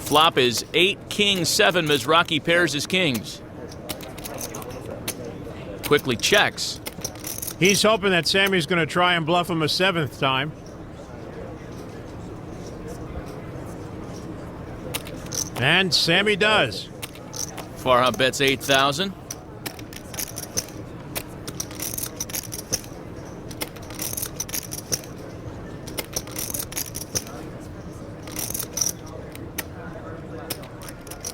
Flop is 8, king, 7. Mizrachi pairs his kings. Quickly checks. He's hoping that Sammy's going to try and bluff him a 7th time. And Sammy does. Farha bets 8,000.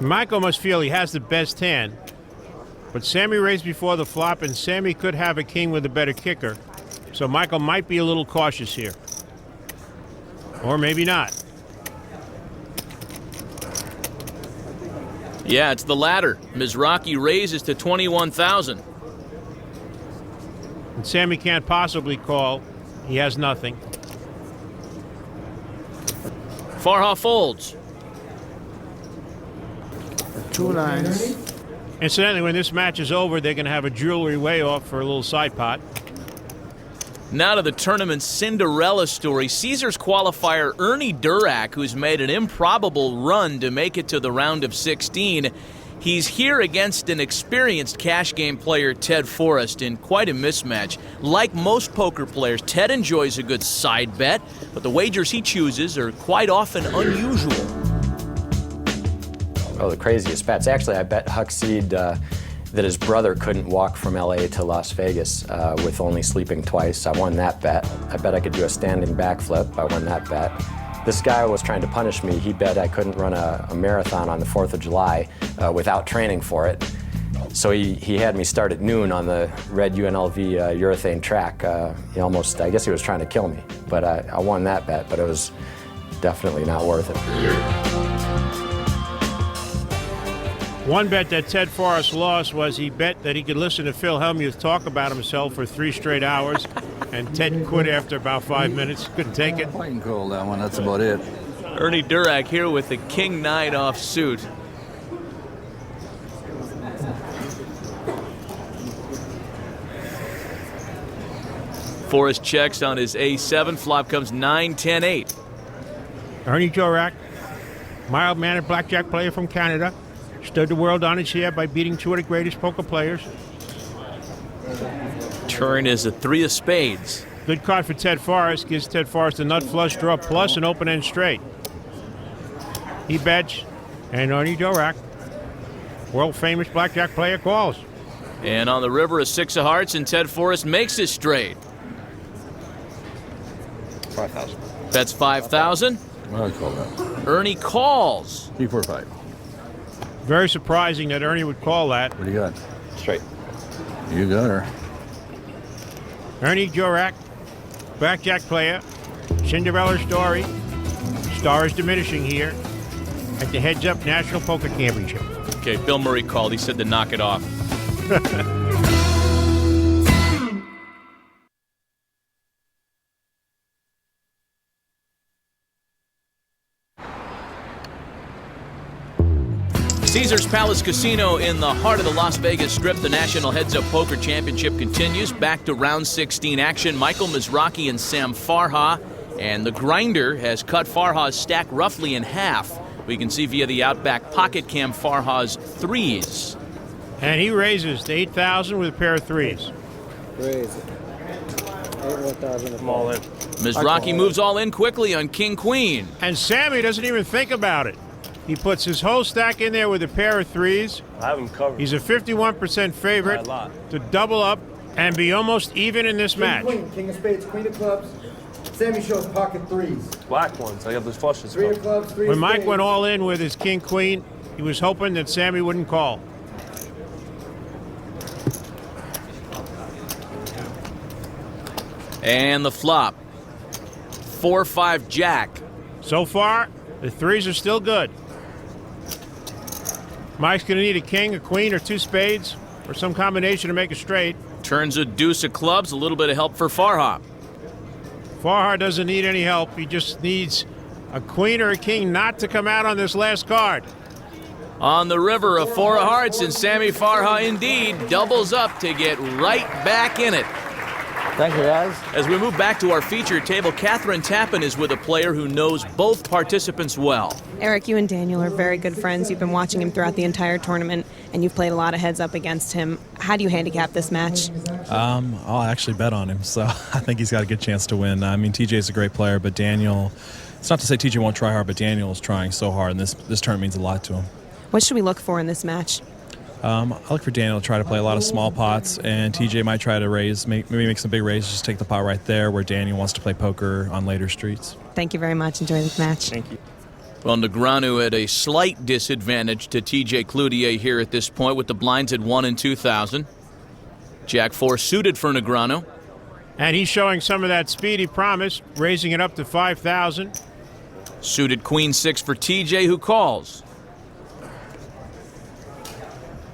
Michael must feel he has the best hand, but Sammy raised before the flop, and Sammy could have a king with a better kicker, so Michael might be a little cautious here. Or maybe not. Yeah, it's the latter. Mizrachi raises to 21,000. And Sammy can't possibly call. He has nothing. Farha folds. 2 nines. Incidentally, when this match is over, they're going to have a jewelry weigh-off for a little side pot. Now to the tournament's Cinderella story. Caesars qualifier Ernie Durak, who's made an improbable run to make it to the round of 16. He's here against an experienced cash game player, Ted Forrest, in quite a mismatch. Like most poker players, Ted enjoys a good side bet, but the wagers he chooses are quite often unusual. Oh, the craziest bets. Actually, I bet Huckseed that his brother couldn't walk from LA to Las Vegas with only sleeping twice. I won that bet. I bet I could do a standing backflip. I won that bet. This guy was trying to punish me. He bet I couldn't run a marathon on the 4th of July without training for it. So he had me start at noon on the red UNLV urethane track. I guess he was trying to kill me. But I won that bet, but it was definitely not worth it. One bet that Ted Forrest lost was he bet that he could listen to Phil Hellmuth talk about himself for 3 straight hours, and Ted quit after about 5 minutes. Couldn't take it. I can call that one. That's about it. Ernie Durak here with the king-9 offsuit. Forrest checks on his A7. Flop comes 9, 10, 8. Ernie Durak, mild-mannered blackjack player from Canada, stood the world on his ear by beating 2 of the greatest poker players. Turn is a 3 of spades. Good card for Ted Forrest. Gives Ted Forrest a nut flush draw plus an open-end straight. He bets, and Ernie Durak, world-famous blackjack player, calls. And on the river, a 6 of hearts, and Ted Forrest makes his straight. 5,000. That's 5,000. I'll call that. Ernie calls. 3, 4, 5. Very surprising that Ernie would call that. What do you got? Straight. You got her. Ernie Durak, blackjack player, Cinderella story. Star is diminishing here at the Heads Up National Poker Championship. Okay, Bill Murray called. He said to knock it off. Caesars Palace Casino in the heart of the Las Vegas Strip. The National Heads Up Poker Championship continues. Back to round 16 action. Michael Mizrachi and Sam Farha. And the grinder has cut Farha's stack roughly in half. We can see via the Outback pocket cam Farha's 3s. And he raises to 8,000 with a pair of 3s. Raise it. 8,000. I'm all in. Mizrachi moves all in quickly on King Queen. And Sammy doesn't even think about it. He puts his whole stack in there with a pair of 3s. I have him covered. He's a 51% favorite to double up and be almost even in this match. Queen, king of spades, queen of clubs. Sammy shows pocket 3s. Black ones. I got those flushes. 3 of clubs, 3 When of Mike spades. went all in with his king-queen, he was hoping that Sammy wouldn't call. And the flop. 4-5 jack. So far, the 3s are still good. Mike's going to need a king, a queen, or 2 spades, or some combination to make a straight. Turns a deuce of clubs. A little bit of help for Farha. Farha doesn't need any help. He just needs a queen or a king not to come out on this last card. On the river, a 4 of hearts, and Sammy Farha indeed doubles up to get right back in it. Thank you, guys. As we move back to our featured table, Catherine Tappan is with a player who knows both participants well. Eric, you and Daniel are very good friends. You've been watching him throughout the entire tournament, and you've played a lot of heads up against him. How do you handicap this match? I'll actually bet on him, so I think he's got a good chance to win. I mean, TJ's a great player, but Daniel, it's not to say TJ won't try hard, but Daniel is trying so hard, and this tournament means a lot to him. What should we look for in this match? I look for Daniel to try to play a lot of small pots, and TJ might try to raise, maybe make some big raises, just take the pot right there, where Daniel wants to play poker on later streets. Thank you very much. Enjoy this match. Thank you. Well, Negreanu at a slight disadvantage to TJ Cloutier here at this point with the blinds at 1 and 2,000. Jack 4 suited for Negreanu. And he's showing some of that speed he promised, raising it up to 5,000. Suited Queen 6 for TJ, who calls.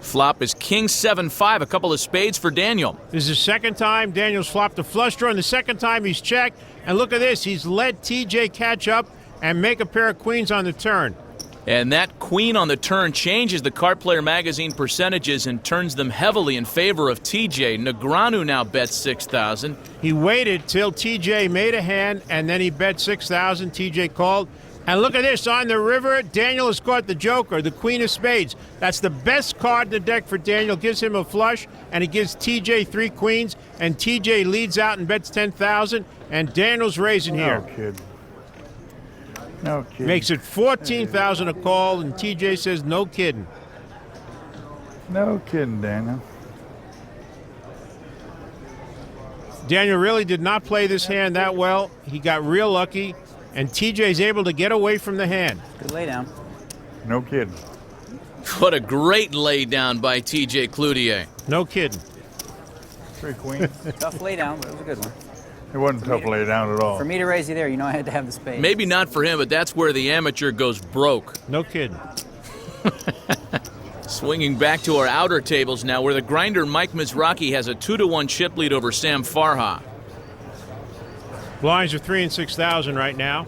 Flop is King 7-5, a couple of spades for Daniel. This is the second time Daniel's flopped a flush draw, and the second time he's checked. And look at this, he's let TJ catch up and make a pair of queens on the turn. And that queen on the turn changes the Card Player Magazine percentages and turns them heavily in favor of TJ. Negreanu now bets 6,000. He waited till TJ made a hand, and then he bet 6,000. TJ called. And look at this, on the river, Daniel has caught the joker, the queen of spades. That's the best card in the deck for Daniel. Gives him a flush, and he gives TJ 3 queens, and TJ leads out and bets 10,000, and Daniel's raising here. No kid. No kidding. Makes it 14,000 a call, and TJ says no kidding. No kidding, Daniel. Daniel really did not play this hand that well. He got real lucky, and TJ's able to get away from the hand. Good lay down. No kidding. What a great lay down by TJ Cloutier. No kidding. 3 queens. Tough lay down, but it was a good one. It wasn't tough to lay down at all. For me to raise you there, you know I had to have the spade. Maybe not for him, but that's where the amateur goes broke. No kidding. Swinging back to our outer tables now, where the grinder Mike Mizrachi has a 2-1 chip lead over Sam Farha. Blinds are 3 and 6,000 right now.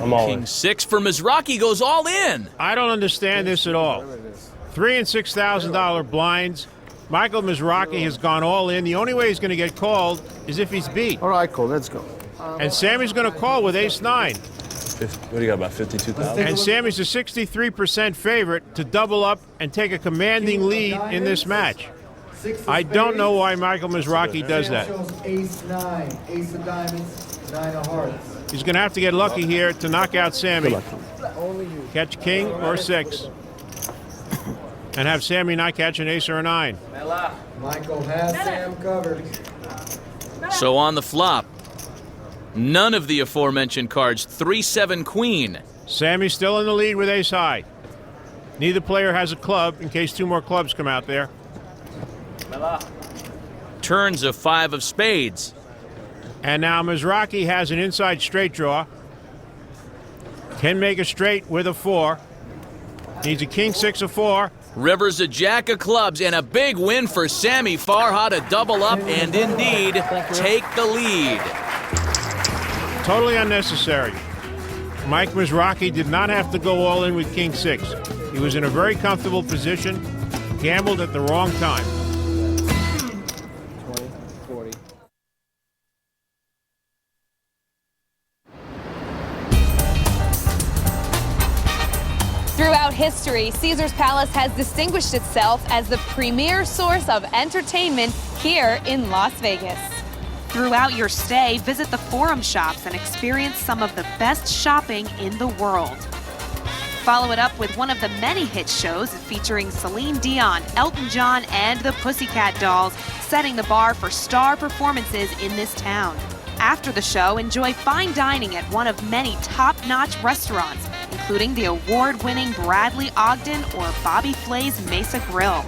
I'm all King in. 6 for Mizrachi goes all in. I don't understand this at all. $3,000 and $6,000 blinds. Michael Mizrachi has gone all in. The only way he's going to get called is if he's beat. All right, cool. Let's go. And Sammy's going to call with ace-9. What do you got, about 52,000? And Sammy's a 63% favorite to double up and take a commanding lead in this match. I don't know why Michael Mizrachi does that. Shows ace-9, ace of diamonds, 9 of hearts. He's going to have to get lucky here to knock out Sammy. Catch king or 6. And have Sammy not catch an ace or a 9. Michael has Sam covered. So on the flop, none of the aforementioned cards. 3-7 queen. Sammy's still in the lead with ace high. Neither player has a club in case 2 more clubs come out there. Turns a 5 of spades. And now Mizrachi has an inside straight draw. Can make a straight with a 4. Needs a king 6 of 4. Rivers a jack of clubs, and a big win for Sammy Farha to double up and indeed take the lead. Totally unnecessary. Mike Mizrachi did not have to go all in with king 6. He was in a very comfortable position, gambled at the wrong time. 20, 40. Throughout history, Caesars Palace has distinguished itself as the premier source of entertainment here in Las Vegas. Throughout your stay, visit the Forum Shops and experience some of the best shopping in the world. Follow it up with one of the many hit shows featuring Celine Dion, Elton John, and the Pussycat Dolls, setting the bar for star performances in this town. After the show, enjoy fine dining at one of many top-notch restaurants, including the award-winning Bradley Ogden or Bobby Flay's Mesa Grill.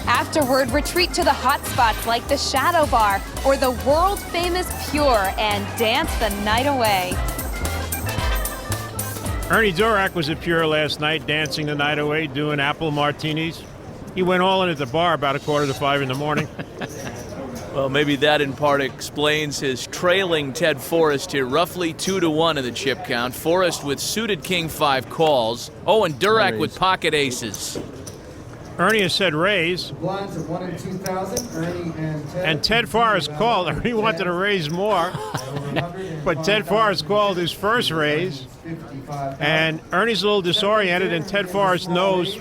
Afterward, retreat to the hot spots like the Shadow Bar or the world-famous Pure and dance the night away. Ernie Durak was at Pure last night, dancing the night away, doing apple martinis. He went all in at the bar about 4:45 in the morning. Well, maybe that in part explains his trailing Ted Forrest here, roughly 2-1 in the chip count. Forrest with suited king 5 calls. Oh, and Durak with pocket aces. Ernie has said raise. Blinds of 1 and 2,000. Ernie and Ted. And Ted Forrest called. Ernie wanted to raise more. But Ted Forrest called his first raise. And Ernie's a little disoriented, and Ted Forrest knows